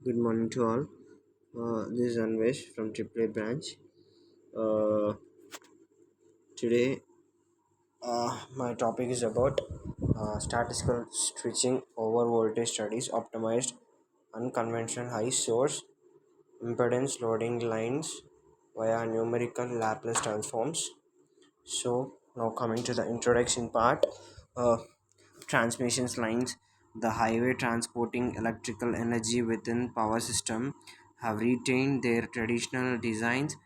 Good morning to all. This is Anvesh from AAA branch. Uh, Today, my topic is about statistical switching over voltage studies, optimized unconventional high source impedance loading lines via numerical Laplace transforms. So, now coming to the introduction part. Uh, Transmissions lines, the highway transporting electrical energy within power system, have retained their traditional designs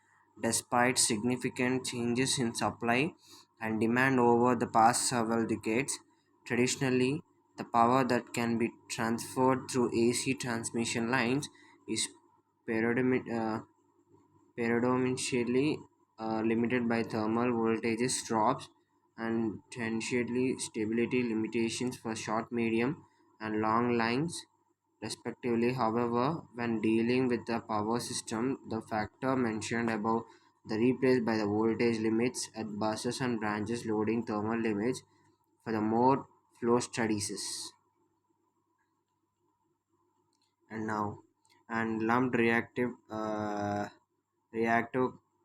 despite significant changes in supply and demand over the past several decades. Traditionally, the power that can be transferred through AC transmission lines is predominantly limited by thermal voltages drops and tangentially stability limitations for short, medium, and long lines, respectively. However, when dealing with the power system, the factor mentioned above the replaced by the voltage limits at buses and branches loading thermal limits for the more flow studies. And now, and lumped reactive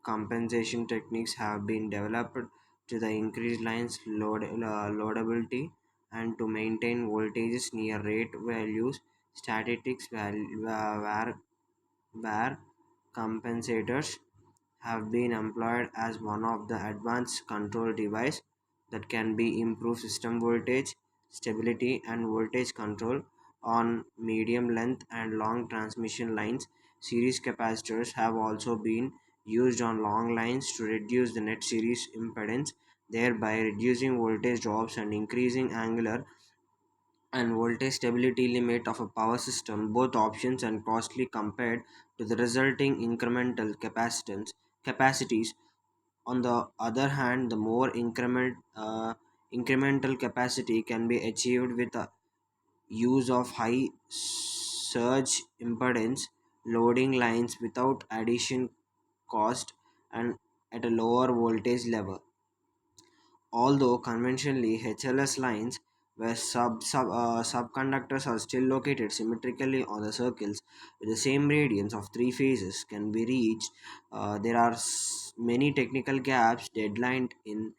compensation techniques have been developed to the increase lines loadability and to maintain voltages near rate values. Statistics where compensators have been employed as one of the advanced control device that can be improve system voltage stability and voltage control on medium length and long transmission lines. Series capacitors have also been used on long lines to reduce the net series impedance, thereby reducing voltage drops and increasing angular and voltage stability limit of a power system, both options and costly compared to the resulting incremental capacitance capacities. On the other hand, the more incremental capacity can be achieved with the use of high surge impedance loading lines without addition cost and at a lower voltage level. Although conventionally HLS lines where subconductors are still located symmetrically on the circles with the same radians of three phases can be reached, there are many technical gaps deadlined in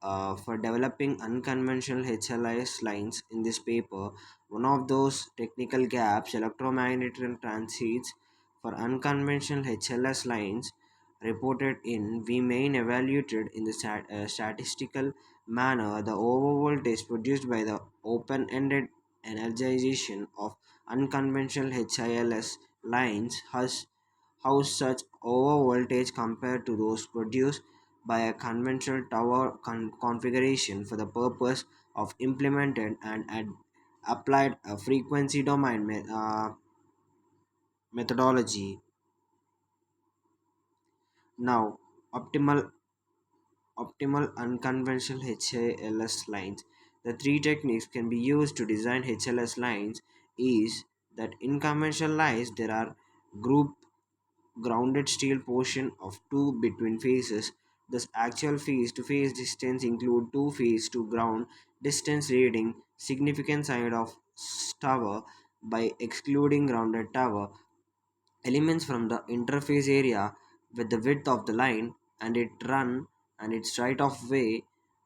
for developing unconventional HLS lines in this paper. One of those technical gaps, electromagnetic transits for unconventional HLS lines, reported in we main evaluated in the statistical manner the overvoltage produced by the open-ended energization of unconventional HILS lines has how such overvoltage compared to those produced by a conventional tower configuration for the purpose of implemented and applied a frequency domain methodology. Now, optimal unconventional HLS lines. The three techniques can be used to design HLS lines is that in conventional lines there are group grounded steel portion of two between phases. Thus, actual phase to phase distance include two phase to ground distance reading significant side of tower by excluding grounded tower elements from the interface area with the width of the line and it run and its right of way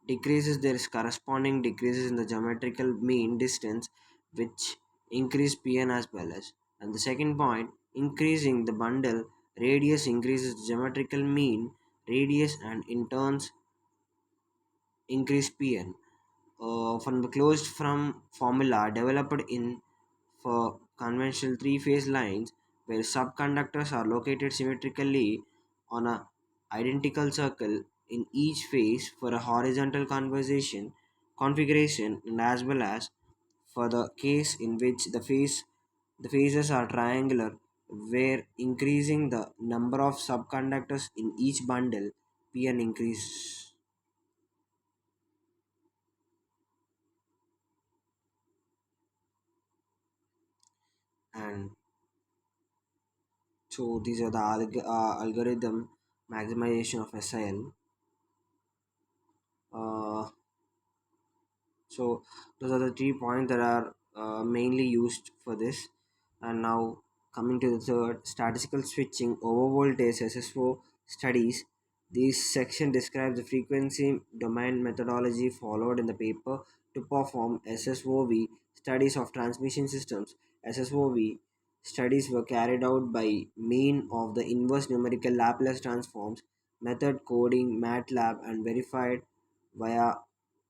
decreases there is corresponding decreases in the geometrical mean distance which increase pn as well as. And the second point, increasing the bundle radius increases the geometrical mean radius and in turns increase pn. From the closed from formula developed in for conventional three-phase lines where subconductors are located symmetrically on a identical circle in each phase for a horizontal conversation configuration and as well as for the case in which the phases are triangular where increasing the number of subconductors in each bundle pn increases. And so these are the algorithm maximization of SIL. Uh, so those are the 3 points that are mainly used for this. And now Coming to the third, statistical switching over voltage SSO studies. This section describes the frequency domain methodology followed in the paper to perform SSOV studies of transmission systems. SSOV studies were carried out by mean of the inverse numerical Laplace transforms method coding MATLAB and verified via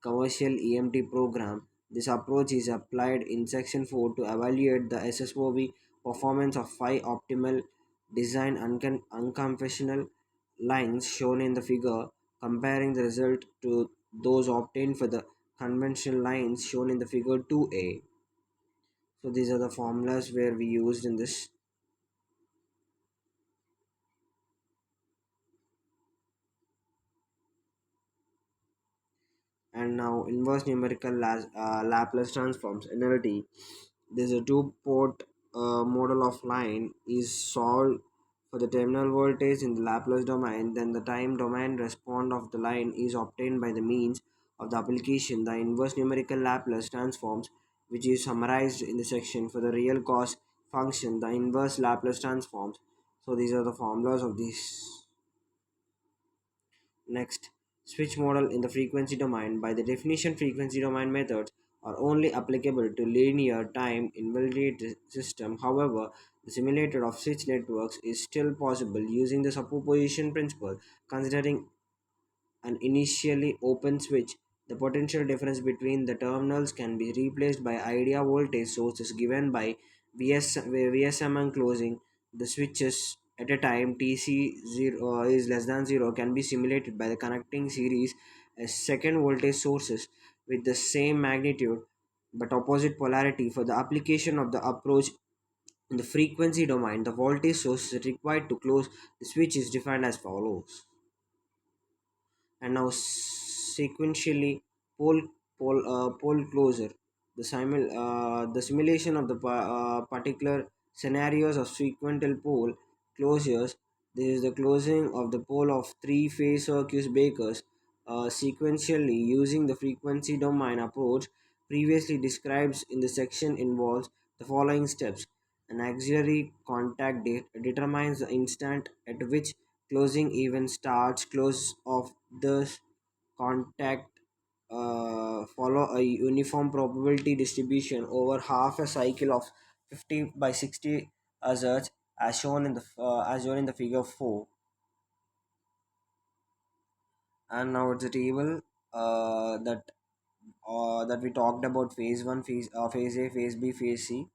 commercial EMT program. This approach is applied in section 4 to evaluate the SSOV performance of five optimal design unconventional lines shown in the figure, comparing the result to those obtained for the conventional lines shown in the figure 2a. So these are the formulas where we used in this. And now inverse numerical Laplace transforms NLT. There's a two-port model of line is solved for the terminal voltage in the Laplace domain. Then the time domain response of the line is obtained by the means of the application the inverse numerical Laplace transforms, which is summarized in the section for the real cost function the inverse Laplace transforms. So these are the formulas of these. Next, switch model in the frequency domain. By the definition, frequency domain methods are only applicable to linear time invariant system. However, the simulator of switch networks is still possible using the superposition principle, considering an initially open switch. The potential difference between the terminals can be replaced by ideal voltage sources given by VSM and closing the switches at a time Tc 0 is less than 0 can be simulated by the connecting series as second voltage sources with the same magnitude but opposite polarity. For the application of the approach in the frequency domain, the voltage source required to close the switch is defined as follows. And now sequentially pole closure, the simulation of the particular scenarios of sequential pole closures. This is the closing of the pole of three phase circuit breakers sequentially using the frequency domain approach previously described in the section involves the following steps. An auxiliary contact date determines the instant at which closing event starts. Close of the contact follow a uniform probability distribution over half a cycle of 50 by 60 hazards as shown in the figure 4. And now it's a table that we talked about phase 1, phase A, phase B, phase C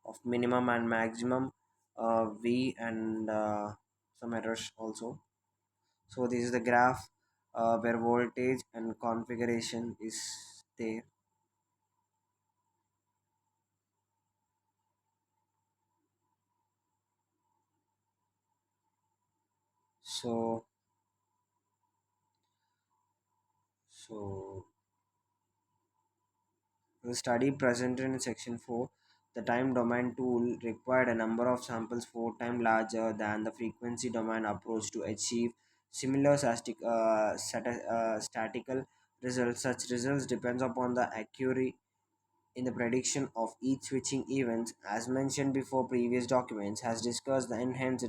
of minimum and maximum V and some errors also. So this is the graph where voltage and configuration is there. So so the study presented in section 4, the time domain tool required a number of samples 4 times larger than the frequency domain approach to achieve similar statical results. Such results depends upon the accuracy in the prediction of each switching event. As mentioned before, previous documents has discussed the enhanced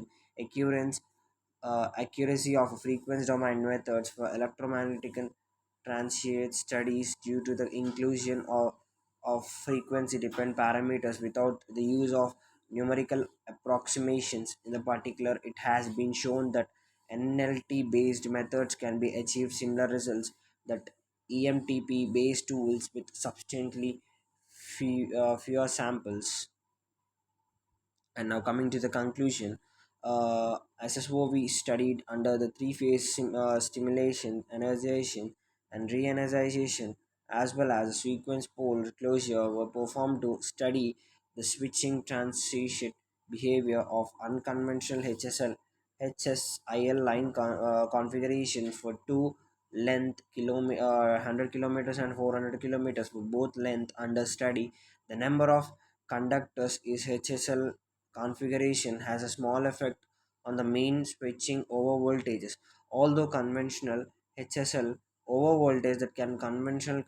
accuracy of frequency domain methods for electromagnetic transient studies due to the inclusion of frequency dependent parameters without the use of numerical approximations. In the particular, it has been shown that NLT based methods can be achieved similar results that EMTP based tools with substantially fewer samples. And now coming to the conclusion, SSOV studied under the three-phase stimulation, energization, and re-energization, as well as sequence pole closure were performed to study the switching transition behavior of unconventional HSIL line configuration for two length 100 kilometers and 400 kilometers for both length under study. The number of conductors is HSL configuration has a small effect on the main switching over voltages. Although conventional HSL over voltage that can conventional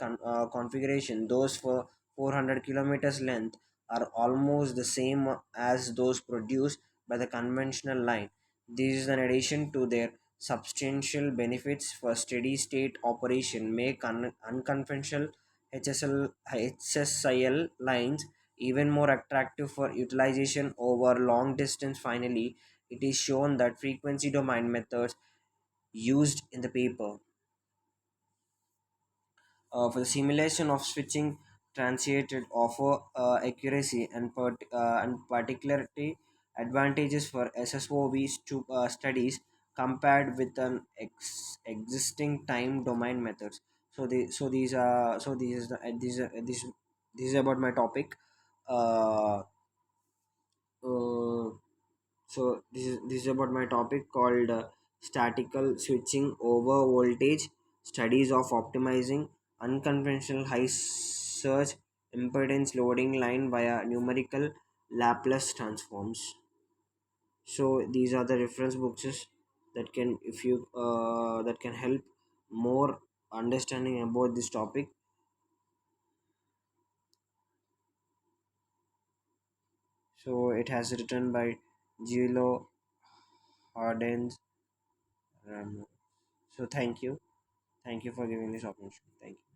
configuration, those for 400 kilometers length are almost the same as those produced by the conventional line. This is in addition to their substantial benefits for steady state operation make unconventional HSIL lines even more attractive for utilization over long distance. Finally, it is shown that frequency domain methods used in the paper for the simulation of switching transited offer accuracy and particularity advantages for SSOV studies compared with an existing time domain methods. So these is the this is about my topic. Uh, uh, this is about my topic called statical switching over voltage studies of optimizing unconventional high surge impedance loading line via numerical Laplace transforms. So these are the reference books that can if you that can help more understanding about this topic. So it has written by Gilo Hardens. So thank you for giving this opportunity. Thank you.